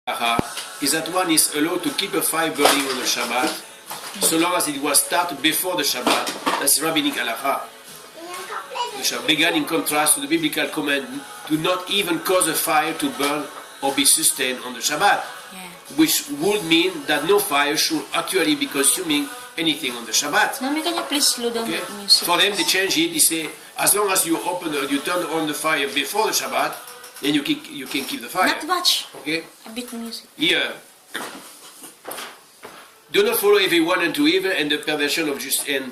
halahah is that one is allowed to keep a fire burning on the Shabbat, so long as it was started before the Shabbat. That's Rabbinic halahah, which are begun in contrast to the biblical command to not even cause a fire to burn or be sustained on the Shabbat, which would mean that no fire should actually be consuming anything on the Shabbat. Mommy, can you please slow down the music? For them, they change it. They say, as long as you turn on the fire before the Shabbat, then you can keep the fire. Not much. Okay. A bit music. Here, do not follow everyone into evil and the perversion of justice.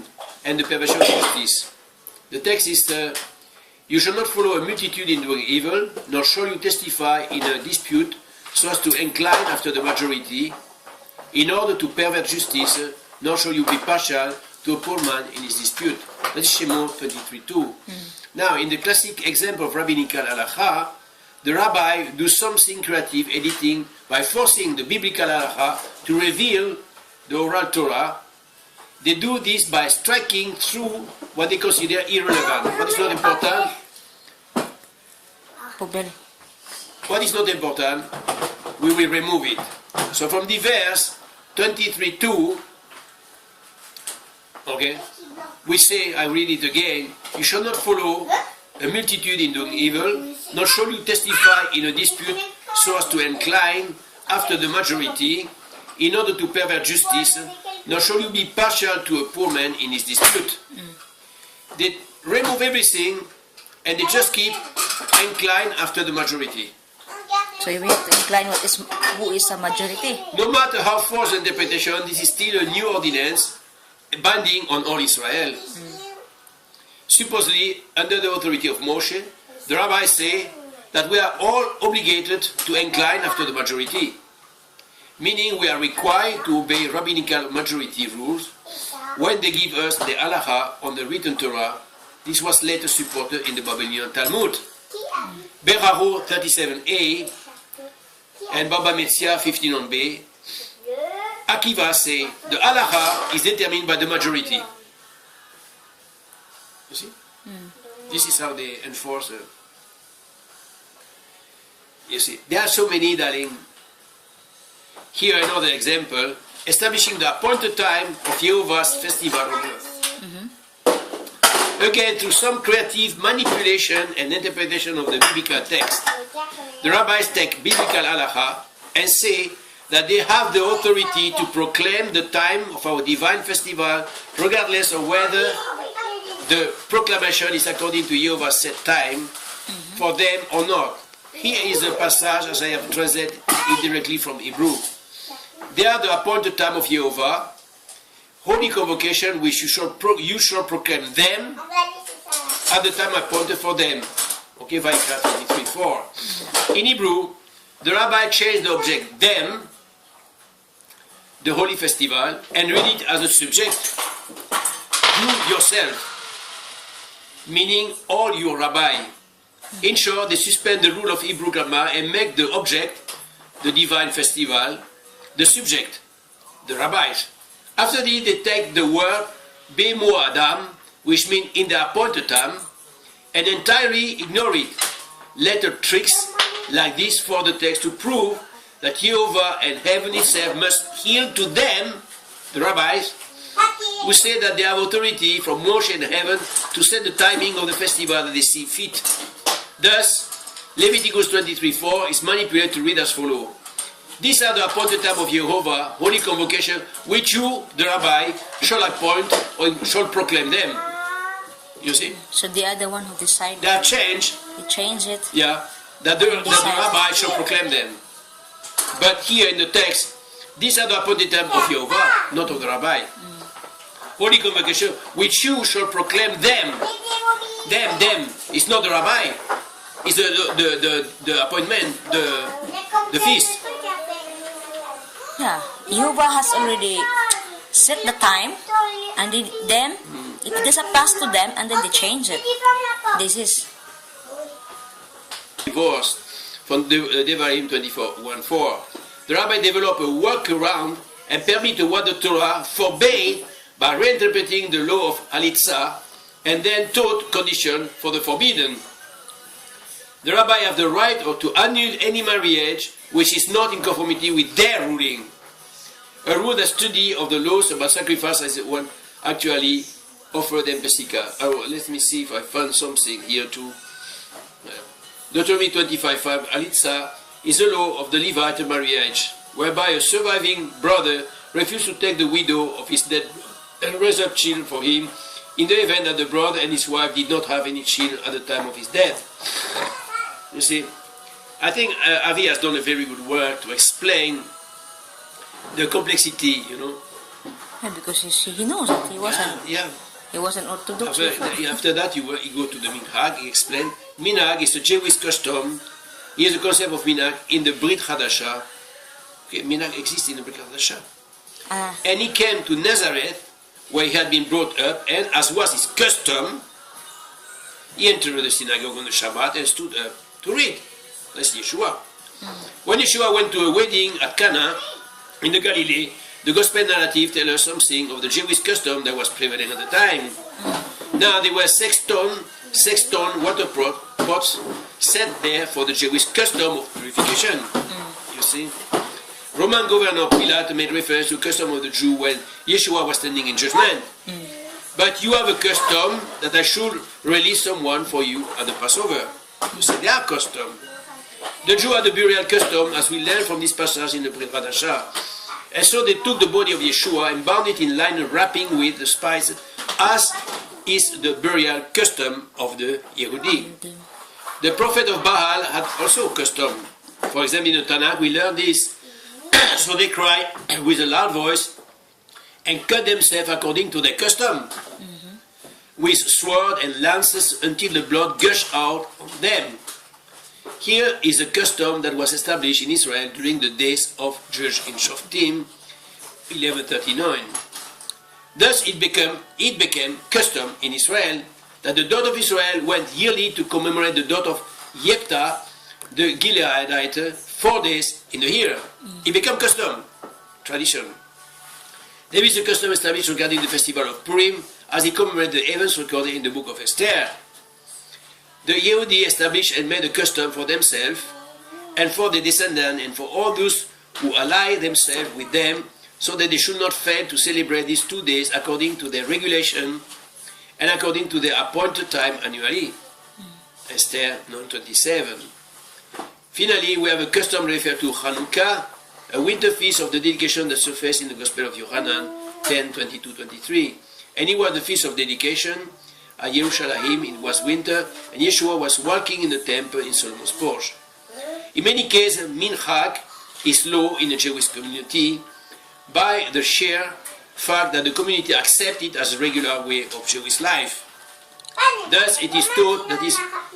The text is, you shall not follow a multitude in doing evil, nor shall you testify in a dispute so as to incline after the majority, in order to pervert justice, nor shall you be partial to a poor man in his dispute. That is Shemot 23:2. Now, in the classic example of rabbinical halakha, the rabbi does something creative, editing, by forcing the biblical halakha to reveal the oral Torah. They do this by striking through what they consider irrelevant. What is not important? What is not important, we will remove it. So from the verse 23:2, okay, we say, I read it again, you shall not follow a multitude in doing evil, nor shall you testify in a dispute so as to incline after the majority, in order to pervert justice, nor shall you be partial to a poor man in his dispute. They remove everything and they just keep incline after the majority. So you have to incline who is a majority. No matter how false the interpretation, this is still a new ordinance binding on all Israel. Supposedly, under the authority of Moshe, the rabbis say that we are all obligated to incline after the majority, meaning we are required to obey rabbinical majority rules when they give us the halakha on the written Torah. This was later supported in the Babylonian Talmud. Beraro 37a and Baba Metzia 15b, Akiva say the halakha is determined by the majority. You see? This is how they enforce it. You see, there are so many, darling. Here another example, establishing the appointed time of Jehovah's festival on earth. Again, through some creative manipulation and interpretation of the biblical text, the rabbis take biblical halakha and say that they have the authority to proclaim the time of our divine festival, regardless of whether the proclamation is according to Jehovah's set time for them or not. Here is a passage as I have translated it directly from Hebrew. They are the appointed time of Jehovah, holy convocation which you shall proclaim them at the time appointed for them. Okay, Vayikra 23:4. In Hebrew, the rabbi changed the object them, the holy festival, and read it as a subject, you yourself, meaning all your rabbi. In short, they suspend the rule of Hebrew grammar and make the object, the divine festival, the subject, the rabbis. After this, they take the word Bemo Adam, which means in the appointed time, and entirely ignore it. Later tricks like this for the text to prove that Jehovah and heaven itself must yield to them, the rabbis, who say that they have authority from Moshe and heaven to set the timing of the festival that they see fit. Thus, Leviticus 23:4 is manipulated to read as follows. These are the appointed time of Jehovah, holy convocation, which you, the rabbi, shall appoint or shall proclaim them. You see? So they are the one who decide. They have changed. They change it. Yeah, that the rabbi shall proclaim them. But here in the text, these are the appointed time of Jehovah, not of the rabbi. Holy convocation, which you shall proclaim them. Them. It's not the rabbi. It's the appointment, the feast. Yeah, Jehovah has already set the time, and then it doesn't pass to them, and then they change it. This is divorced from Devarim 24:1-4. The rabbi developed a workaround and permitted what the Torah forbade by reinterpreting the law of Halitzah, and then taught condition for the forbidden. The rabbi have the right to annul any marriage which is not in conformity with their ruling. A rule that study of the laws about sacrifice as one actually offer them Pesika. Oh, let me see if I found something here too. Deuteronomy 25:5, Alitza is a law of the Levite marriage, whereby a surviving brother refused to take the widow of his dead and raise up children for him in the event that the brother and his wife did not have any children at the time of his death. You see, I think Avi has done a very good work to explain the complexity, you know. Yeah, because he knows that he wasn't. Yeah. He wasn't Orthodox. After that, you go to the Minhag. He explained Minhag is a Jewish custom. Here's the concept of Minhag in the Brit Hadasha. Okay, Minhag exists in the Brit Hadasha. And he came to Nazareth, where he had been brought up, and as was his custom, he entered the synagogue on the Shabbat and stood up to read. That's Yeshua. When Yeshua went to a wedding at Cana in the Galilee, the Gospel narrative tells us something of the Jewish custom that was prevalent at the time. Now there were 6 stone water pots set there for the Jewish custom of purification. You see? Roman governor Pilate made reference to the custom of the Jew when Yeshua was standing in judgment. But you have a custom that I should release someone for you at the Passover. You see, their custom. The Jew had a burial custom, as we learn from this passage in the Brit Hadasha. And so they took the body of Yeshua and bound it in linen wrapping with the spices, as is the burial custom of the Yehudi. The prophet of Baal had also a custom. For example, in the Tanakh, we learn this. So they cried with a loud voice and cut themselves according to their custom, with sword and lances until the blood gushed out of them. Here is a custom that was established in Israel during the days of Judge in Shoftim, 1139. Thus it became custom in Israel that the daughter of Israel went yearly to commemorate the death of Jephthah, the Gileadite, 4 days in the year. It became custom, tradition. There is a custom established regarding the festival of Purim, as it commemorates the events recorded in the book of Esther. The Yehudi established and made a custom for themselves and for their descendants and for all those who ally themselves with them, so that they should not fail to celebrate these 2 days according to their regulation and according to their appointed time annually. Esther 9:27. Finally, we have a custom referred to Chanukah, a winter feast of the dedication that surfaced in the Gospel of Yohanan 10:22-23. And it was the feast of dedication at Yerushalayim. It was winter, and Yeshua was walking in the temple in Solomon's porch. In many cases, Minhag is law in the Jewish community by the sheer fact that the community accepts it as a regular way of Jewish life. Thus, it is taught that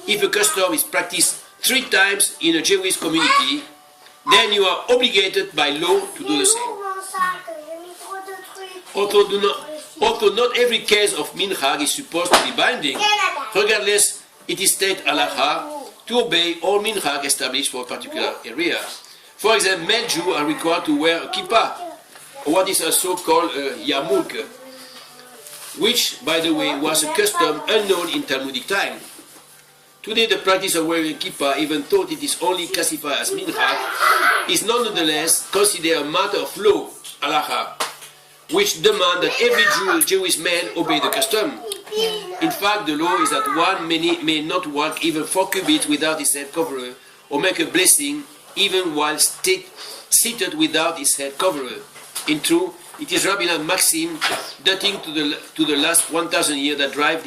if a custom is practiced 3 times in a Jewish community, then you are obligated by law to do the same. Although not every case of Minhag is supposed to be binding, regardless, it is state Halahah to obey all Minhag established for a particular area. For example, male Jews are required to wear a kippah, or what is also called a yarmulke, which, by the way, was a custom unknown in Talmudic time. Today, the practice of wearing a kippah, even though it is only classified as Minhag, is nonetheless considered a matter of law, Halahah, which demand that every Jewish man obey the custom. In fact, the law is that one may not walk even 4 cubits without his head covered, or make a blessing even while seated without his head covered. In truth, it is Rabbinic maxim dating to the last 1,000 years that drive